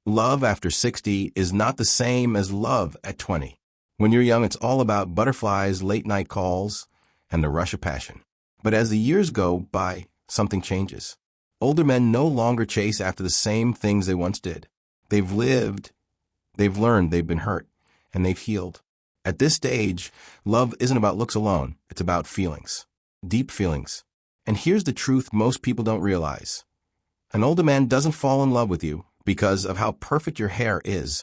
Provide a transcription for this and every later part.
Love after 60 is not the same as love at 20. When you're young, it's all about butterflies, late-night calls, and the rush of passion. But as the years go by, something changes. Older men no longer chase after the same things they once did. They've lived, they've learned, they've been hurt, and they've healed. At this stage, love isn't about looks alone. It's about feelings, deep feelings. And here's the truth most people don't realize. An older man doesn't fall in love with you because of how perfect your hair is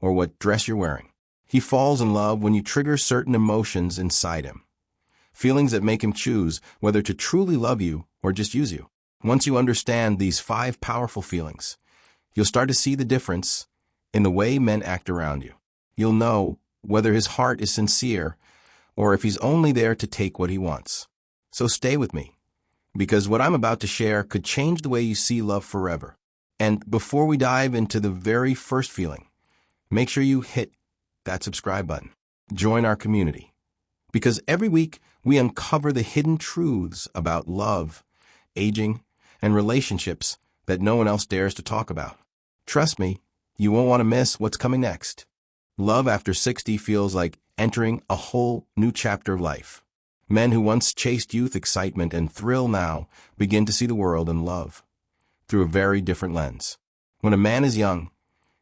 or what dress you're wearing. He falls in love when you trigger certain emotions inside him. Feelings that make him choose whether to truly love you or just use you. Once you understand these 5 powerful feelings, you'll start to see the difference in the way men act around you. You'll know whether his heart is sincere or if he's only there to take what he wants. So stay with me, because what I'm about to share could change the way you see love forever. And before we dive into the very first feeling, make sure you hit that subscribe button. Join our community, because every week we uncover the hidden truths about love, aging, and relationships that no one else dares to talk about. Trust me, you won't want to miss what's coming next. Love after 60 feels like entering a whole new chapter of life. Men who once chased youth, excitement, and thrill now begin to see the world and love through a very different lens. When a man is young,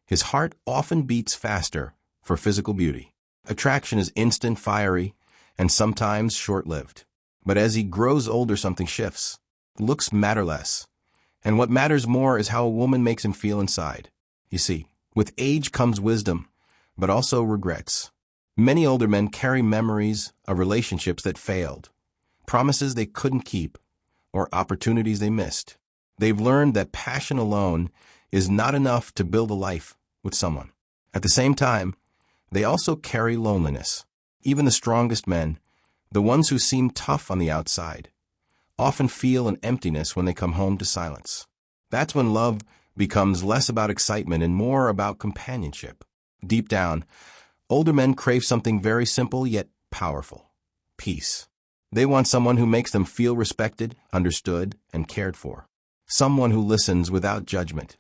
his heart often beats faster for physical beauty. Attraction is instant, fiery, and sometimes short-lived. But as he grows older, something shifts. Looks matter less. And what matters more is how a woman makes him feel inside. You see, with age comes wisdom, but also regrets. Many older men carry memories of relationships that failed, promises they couldn't keep, or opportunities they missed. They've learned that passion alone is not enough to build a life with someone. At the same time, they also carry loneliness. Even the strongest men, the ones who seem tough on the outside, often feel an emptiness when they come home to silence. That's when love becomes less about excitement and more about companionship. Deep down, older men crave something very simple yet powerful: peace. They want someone who makes them feel respected, understood, and cared for. Someone who listens without judgment,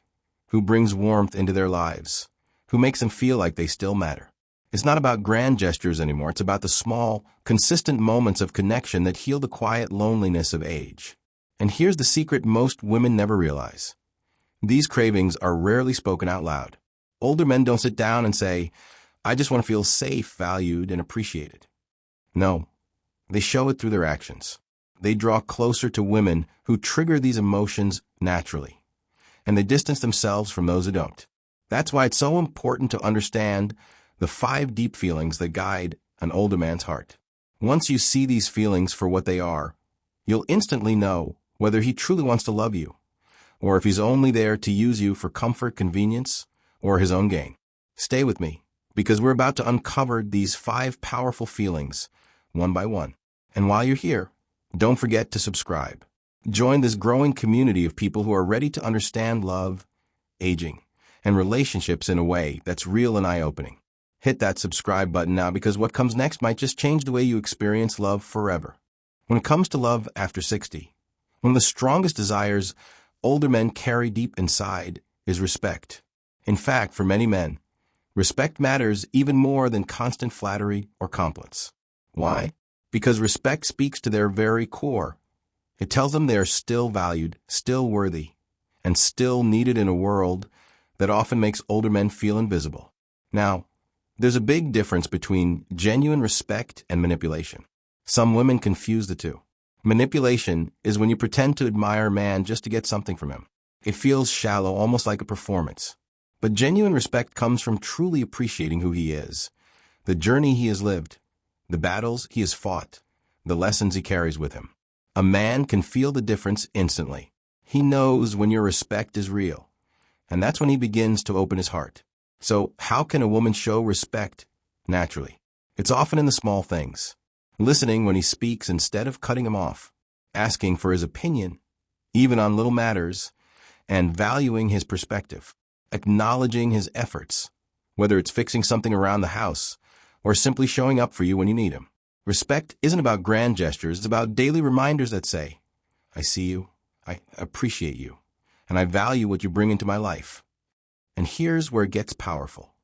who brings warmth into their lives, who makes them feel like they still matter. It's not about grand gestures anymore. It's about the small, consistent moments of connection that heal the quiet loneliness of age. And here's the secret most women never realize. These cravings are rarely spoken out loud. Older men don't sit down and say, "I just want to feel safe, valued, and appreciated." No, they show it through their actions. They draw closer to women who trigger these emotions naturally, and they distance themselves from those who don't. That's why it's so important to understand the 5 deep feelings that guide an older man's heart. Once you see these feelings for what they are, you'll instantly know whether he truly wants to love you, or if he's only there to use you for comfort, convenience, or his own gain. Stay with me, because we're about to uncover these 5 powerful feelings one by one. And while you're here, don't forget to subscribe. Join this growing community of people who are ready to understand love, aging, and relationships in a way that's real and eye-opening. Hit that subscribe button now, because what comes next might just change the way you experience love forever. When it comes to love after 60, one of the strongest desires older men carry deep inside is respect. In fact, for many men, respect matters even more than constant flattery or compliments. Why? Because respect speaks to their very core. It tells them they are still valued, still worthy, and still needed in a world that often makes older men feel invisible. Now, there's a big difference between genuine respect and manipulation. Some women confuse the two. Manipulation is when you pretend to admire a man just to get something from him. It feels shallow, almost like a performance. But genuine respect comes from truly appreciating who he is, the journey he has lived, the battles he has fought, the lessons he carries with him. A man can feel the difference instantly. He knows when your respect is real, and that's when he begins to open his heart. So how can a woman show respect naturally? It's often in the small things. Listening when he speaks instead of cutting him off, asking for his opinion, even on little matters, and valuing his perspective. Acknowledging his efforts, whether it's fixing something around the house or simply showing up for you when you need him. Respect isn't about grand gestures. It's about daily reminders that say, "I see you, I appreciate you, and I value what you bring into my life." And here's where it gets powerful.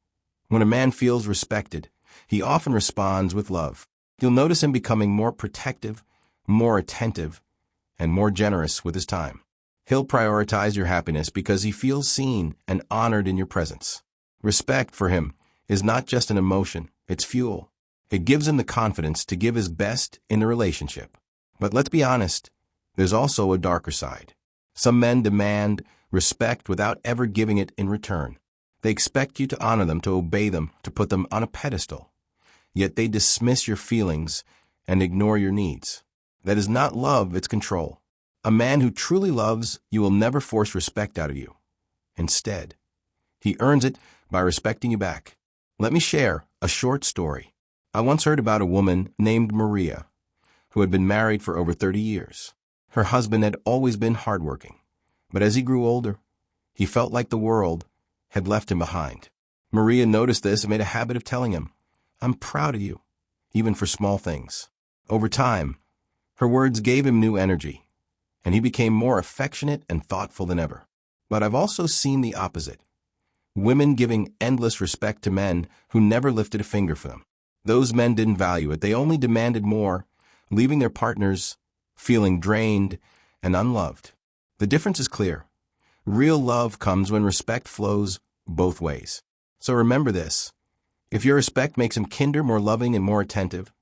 When a man feels respected, he often responds with love. You'll notice him becoming more protective, more attentive, and more generous with his time. He'll prioritize your happiness because he feels seen and honored in your presence. Respect for him is not just an emotion, it's fuel. It gives him the confidence to give his best in the relationship. But let's be honest, there's also a darker side. Some men demand respect without ever giving it in return. They expect you to honor them, to obey them, to put them on a pedestal. Yet they dismiss your feelings and ignore your needs. That is not love, it's control. A man who truly loves you will never force respect out of you. Instead, he earns it by respecting you back. Let me share a short story. I once heard about a woman named Maria who had been married for over 30 years. Her husband had always been hardworking, but as he grew older, he felt like the world had left him behind. Maria noticed this and made a habit of telling him, "I'm proud of you," even for small things. Over time, her words gave him new energy, and he became more affectionate and thoughtful than ever. But I've also seen the opposite. Women giving endless respect to men who never lifted a finger for them. Those men didn't value it. They only demanded more, leaving their partners feeling drained and unloved. The difference is clear. Real love comes when respect flows both ways. So remember this. If your respect makes him kinder, more loving, and more attentive,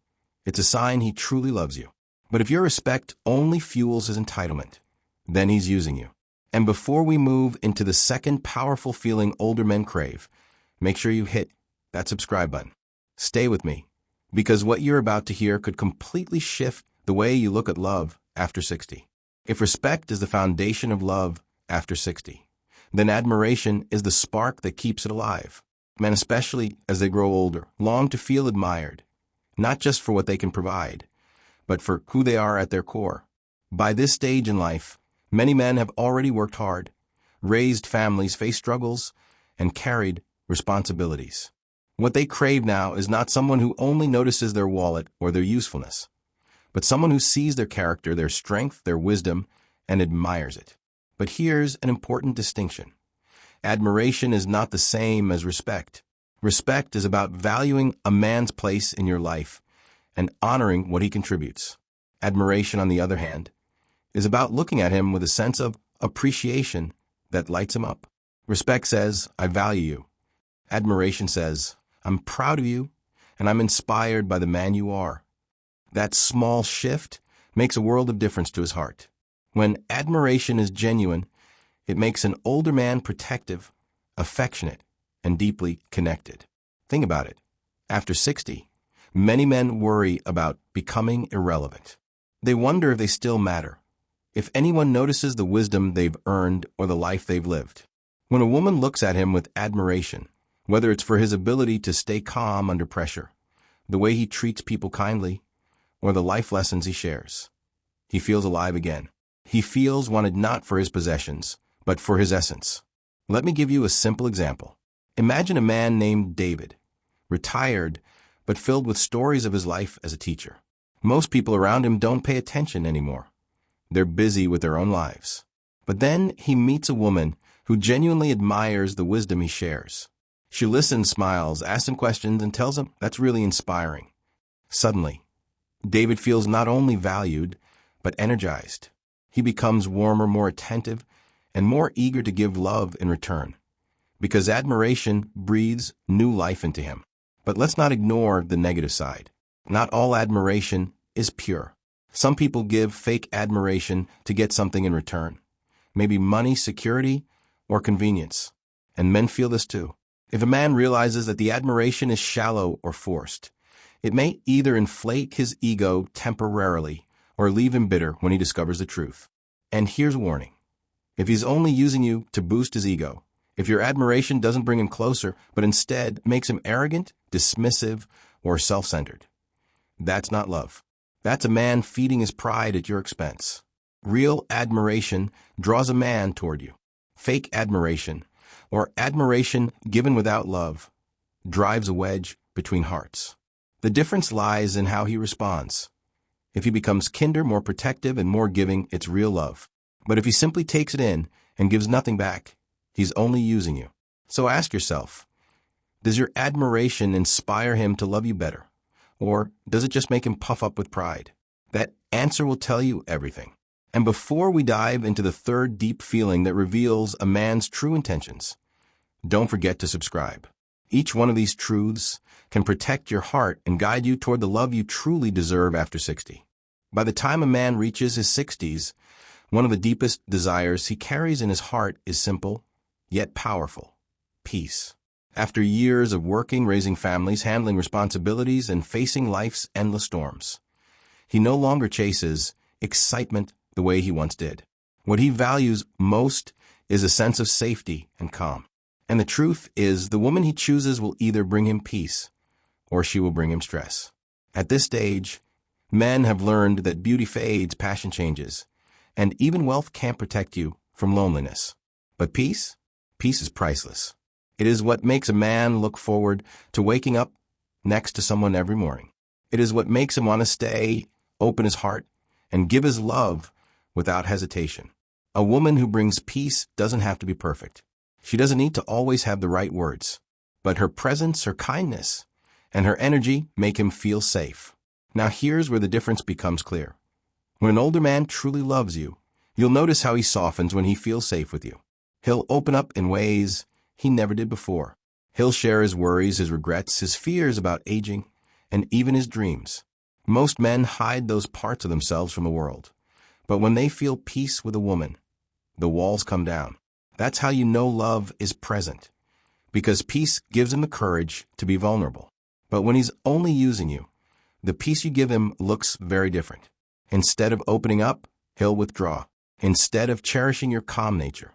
it's a sign he truly loves you. But if your respect only fuels his entitlement, then he's using you. And before we move into the second powerful feeling older men crave, make sure you hit that subscribe button. Stay with me, because what you're about to hear could completely shift the way you look at love after 60. If respect is the foundation of love after 60, then admiration is the spark that keeps it alive. Men, especially as they grow older, long to feel admired, not just for what they can provide, but for who they are at their core. By this stage in life, many men have already worked hard, raised families, faced struggles, and carried responsibilities. What they crave now is not someone who only notices their wallet or their usefulness, but someone who sees their character, their strength, their wisdom, and admires it. But here's an important distinction. Admiration is not the same as respect. Respect is about valuing a man's place in your life and honoring what he contributes. Admiration, on the other hand, is about looking at him with a sense of appreciation that lights him up. Respect says, "I value you." Admiration says, "I'm proud of you, and I'm inspired by the man you are." That small shift makes a world of difference to his heart. When admiration is genuine, it makes an older man protective, affectionate, and deeply connected. Think about it. After 60, many men worry about becoming irrelevant. They wonder if they still matter, if anyone notices the wisdom they've earned or the life they've lived. When a woman looks at him with admiration, whether it's for his ability to stay calm under pressure, the way he treats people kindly, or the life lessons he shares, he feels alive again. He feels wanted not for his possessions, but for his essence. Let me give you a simple example. Imagine a man named David, retired, but filled with stories of his life as a teacher. Most people around him don't pay attention anymore. They're busy with their own lives. But then he meets a woman who genuinely admires the wisdom he shares. She listens, smiles, asks him questions, and tells him that's really inspiring. Suddenly, David feels not only valued, but energized. He becomes warmer, more attentive, and more eager to give love in return, because admiration breathes new life into him. But let's not ignore the negative side. Not all admiration is pure. Some people give fake admiration to get something in return, maybe money, security, or convenience. And men feel this too. If a man realizes that the admiration is shallow or forced, it may either inflate his ego temporarily or leave him bitter when he discovers the truth. And here's a warning. If he's only using you to boost his ego, if your admiration doesn't bring him closer, but instead makes him arrogant, dismissive, or self-centered, that's not love. That's a man feeding his pride at your expense. Real admiration draws a man toward you. Fake admiration, or admiration given without love, drives a wedge between hearts. The difference lies in how he responds. If he becomes kinder, more protective, and more giving, it's real love. But if he simply takes it in and gives nothing back, he's only using you. So ask yourself, does your admiration inspire him to love you better? Or does it just make him puff up with pride? That answer will tell you everything. And before we dive into the third deep feeling that reveals a man's true intentions, don't forget to subscribe. Each one of these truths can protect your heart and guide you toward the love you truly deserve after 60. By the time a man reaches his 60s, one of the deepest desires he carries in his heart is simple, yet powerful: peace. After years of working, raising families, handling responsibilities, and facing life's endless storms, he no longer chases excitement the way he once did. What he values most is a sense of safety and calm. And the truth is, the woman he chooses will either bring him peace or she will bring him stress. At this stage, men have learned that beauty fades, passion changes, and even wealth can't protect you from loneliness. But peace? Peace is priceless. It is what makes a man look forward to waking up next to someone every morning. It is what makes him want to stay, open his heart, and give his love without hesitation. A woman who brings peace doesn't have to be perfect. She doesn't need to always have the right words. But her presence, her kindness, and her energy make him feel safe. Now here's where the difference becomes clear. When an older man truly loves you, you'll notice how he softens when he feels safe with you. He'll open up in ways he never did before. He'll share his worries, his regrets, his fears about aging, and even his dreams. Most men hide those parts of themselves from the world. But when they feel peace with a woman, the walls come down. That's how you know love is present, because peace gives him the courage to be vulnerable. But when he's only using you, the peace you give him looks very different. Instead of opening up, he'll withdraw. Instead of cherishing your calm nature,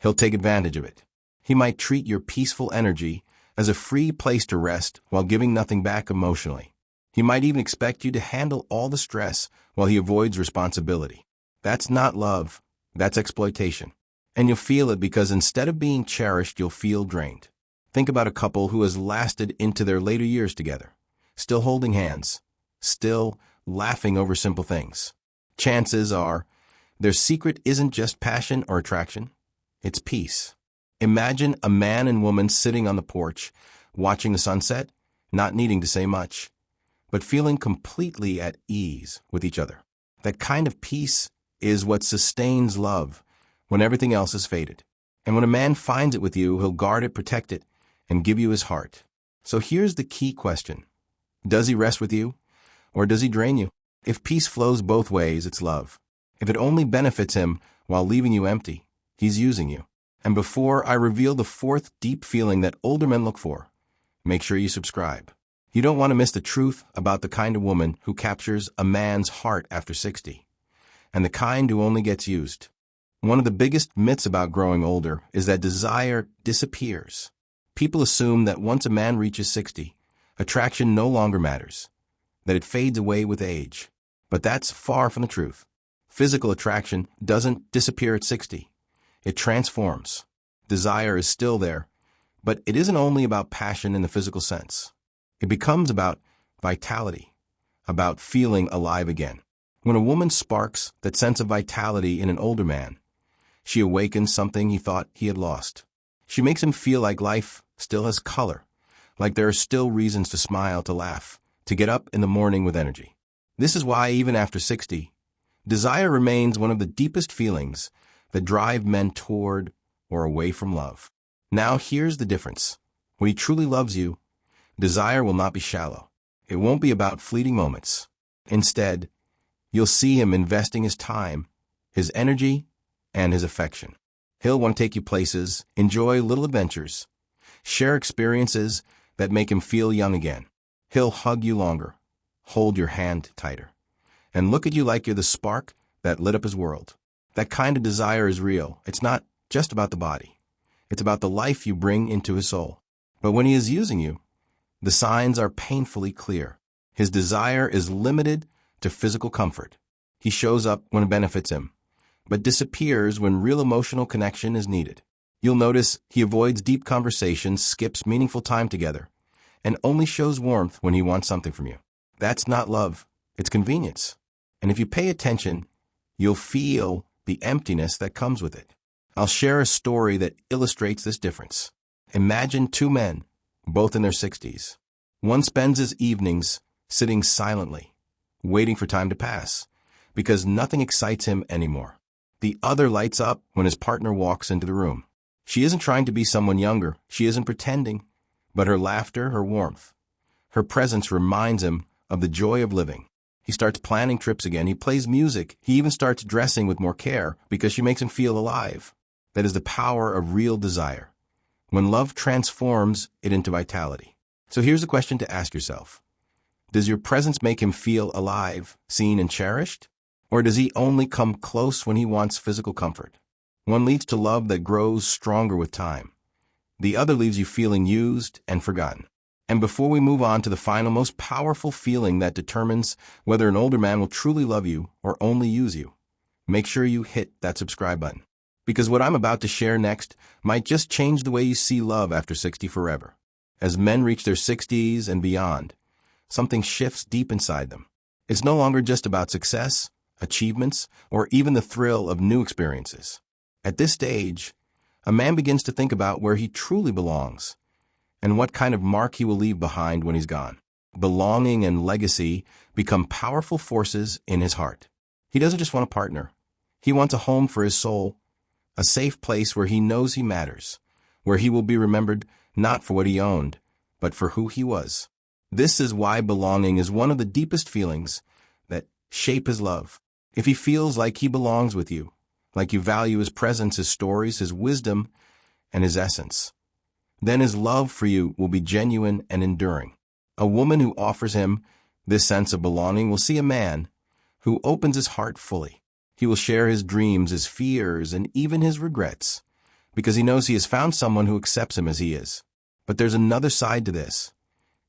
he'll take advantage of it. He might treat your peaceful energy as a free place to rest while giving nothing back emotionally. He might even expect you to handle all the stress while he avoids responsibility. That's not love, that's exploitation. And you'll feel it because instead of being cherished, you'll feel drained. Think about a couple who has lasted into their later years together, still holding hands, still laughing over simple things. Chances are their secret isn't just passion or attraction, it's peace. Imagine a man and woman sitting on the porch, watching the sunset, not needing to say much, but feeling completely at ease with each other. That kind of peace is what sustains love when everything else has faded. And when a man finds it with you, he'll guard it, protect it, and give you his heart. So here's the key question. Does he rest with you, or does he drain you? If peace flows both ways, it's love. If it only benefits him while leaving you empty, he's using you. And before I reveal the fourth deep feeling that older men look for, make sure you subscribe. You don't want to miss the truth about the kind of woman who captures a man's heart after 60, and the kind who only gets used. One of the biggest myths about growing older is that desire disappears. People assume that once a man reaches 60, attraction no longer matters, that it fades away with age. But that's far from the truth. Physical attraction doesn't disappear at 60. It transforms. Desire is still there, but it isn't only about passion in the physical sense. It becomes about vitality, about feeling alive again. When a woman sparks that sense of vitality in an older man, she awakens something he thought he had lost. She makes him feel like life still has color, like there are still reasons to smile, to laugh, to get up in the morning with energy. This is why, even after 60, desire remains one of the deepest feelings that drive men toward or away from love. Now here's the difference. When he truly loves you, desire will not be shallow. It won't be about fleeting moments. Instead, you'll see him investing his time, his energy, and his affection. He'll want to take you places, enjoy little adventures, share experiences that make him feel young again. He'll hug you longer, hold your hand tighter, and look at you like you're the spark that lit up his world. That kind of desire is real. It's not just about the body. It's about the life you bring into his soul. But when he is using you, the signs are painfully clear. His desire is limited to physical comfort. He shows up when it benefits him, but disappears when real emotional connection is needed. You'll notice he avoids deep conversations, skips meaningful time together, and only shows warmth when he wants something from you. That's not love. It's convenience. And if you pay attention, you'll feel the emptiness that comes with it. I'll share a story that illustrates this difference. Imagine two men, both in their 60s. One spends his evenings sitting silently, waiting for time to pass, because nothing excites him anymore. The other lights up when his partner walks into the room. She isn't trying to be someone younger. She isn't pretending, but her laughter, her warmth, her presence reminds him of the joy of living. He starts planning trips again. He plays music. He even starts dressing with more care because she makes him feel alive. That is the power of real desire. When love transforms it into vitality. So here's a question to ask yourself. Does your presence make him feel alive, seen, and cherished? Or does he only come close when he wants physical comfort? One leads to love that grows stronger with time. The other leaves you feeling used and forgotten. And before we move on to the final, most powerful feeling that determines whether an older man will truly love you or only use you, make sure you hit that subscribe button. Because what I'm about to share next might just change the way you see love after 60 forever. As men reach their 60s and beyond, something shifts deep inside them. It's no longer just about success, achievements, or even the thrill of new experiences. At this stage, a man begins to think about where he truly belongs and what kind of mark he will leave behind when he's gone. Belonging and legacy become powerful forces in his heart. He doesn't just want a partner. He wants a home for his soul, a safe place where he knows he matters, where he will be remembered not for what he owned, but for who he was. This is why belonging is one of the deepest feelings that shape his love. If he feels like he belongs with you, like you value his presence, his stories, his wisdom, and his essence, then his love for you will be genuine and enduring. A woman who offers him this sense of belonging will see a man who opens his heart fully. He will share his dreams, his fears, and even his regrets, because he knows he has found someone who accepts him as he is. But there's another side to this,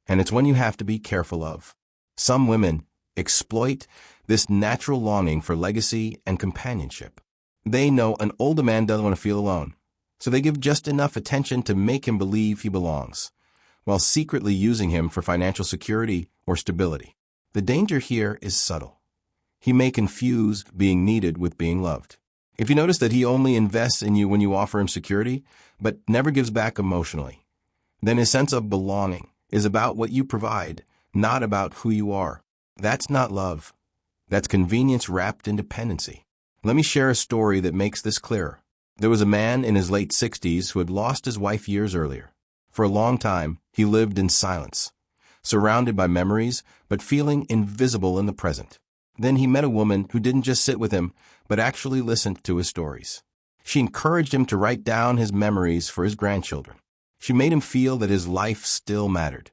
and it's one you have to be careful of. Some women exploit this natural longing for legacy and companionship. They know an older man doesn't want to feel alone, so they give just enough attention to make him believe he belongs, while secretly using him for financial security or stability. The danger here is subtle. He may confuse being needed with being loved. If you notice that he only invests in you when you offer him security, but never gives back emotionally, then his sense of belonging is about what you provide, not about who you are. That's not love. That's convenience wrapped in dependency. Let me share a story that makes this clearer. There was a man in his late 60s who had lost his wife years earlier. For a long time, he lived in silence, surrounded by memories, but feeling invisible in the present. Then he met a woman who didn't just sit with him, but actually listened to his stories. She encouraged him to write down his memories for his grandchildren. She made him feel that his life still mattered,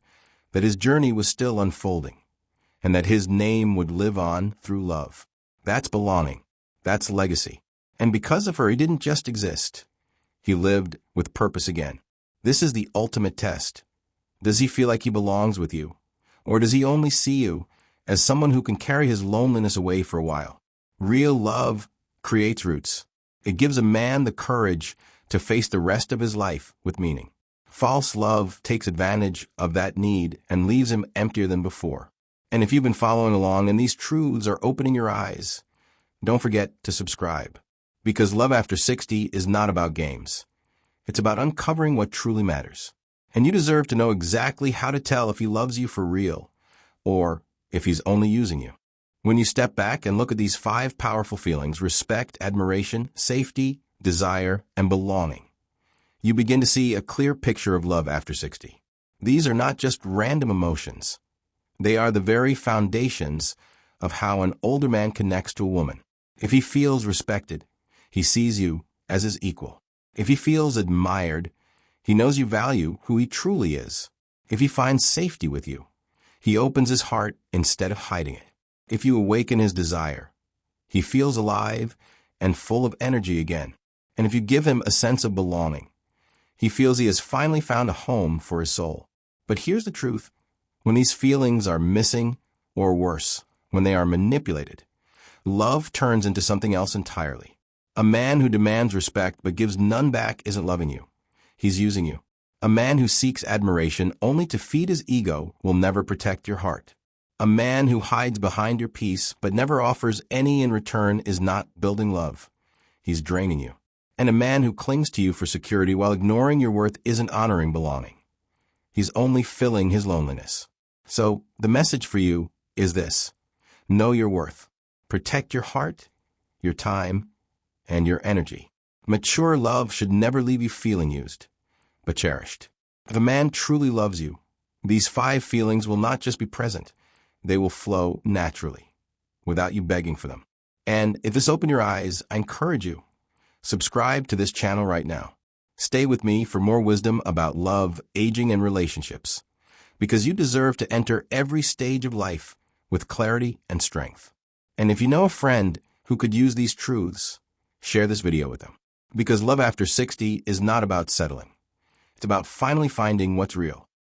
that his journey was still unfolding, and that his name would live on through love. That's belonging. That's legacy. And because of her, he didn't just exist. He lived with purpose again. This is the ultimate test. Does he feel like he belongs with you? Or does he only see you as someone who can carry his loneliness away for a while? Real love creates roots. It gives a man the courage to face the rest of his life with meaning. False love takes advantage of that need and leaves him emptier than before. And if you've been following along and these truths are opening your eyes, don't forget to subscribe. Because love after 60 is not about games. It's about uncovering what truly matters. And you deserve to know exactly how to tell if he loves you for real or if he's only using you. When you step back and look at these 5 powerful feelings, respect, admiration, safety, desire, and belonging, you begin to see a clear picture of love after 60. These are not just random emotions. They are the very foundations of how an older man connects to a woman. If he feels respected, he sees you as his equal. If he feels admired, he knows you value who he truly is. If he finds safety with you, he opens his heart instead of hiding it. If you awaken his desire, he feels alive and full of energy again. And if you give him a sense of belonging, he feels he has finally found a home for his soul. But here's the truth. When these feelings are missing, or worse, when they are manipulated, love turns into something else entirely. A man who demands respect but gives none back isn't loving you. He's using you. A man who seeks admiration only to feed his ego will never protect your heart. A man who hides behind your peace but never offers any in return is not building love. He's draining you. And a man who clings to you for security while ignoring your worth isn't honoring belonging. He's only filling his loneliness. So, the message for you is this. Know your worth. Protect your heart, your time, and your energy. Mature love should never leave you feeling used, but cherished. If a man truly loves you, these 5 feelings will not just be present, they will flow naturally, without you begging for them. And if this opened your eyes, I encourage you, subscribe to this channel right now. Stay with me for more wisdom about love, aging, and relationships, because you deserve to enter every stage of life with clarity and strength. And if you know a friend who could use these truths, share this video with them. Because love after 60 is not about settling. It's about finally finding what's real.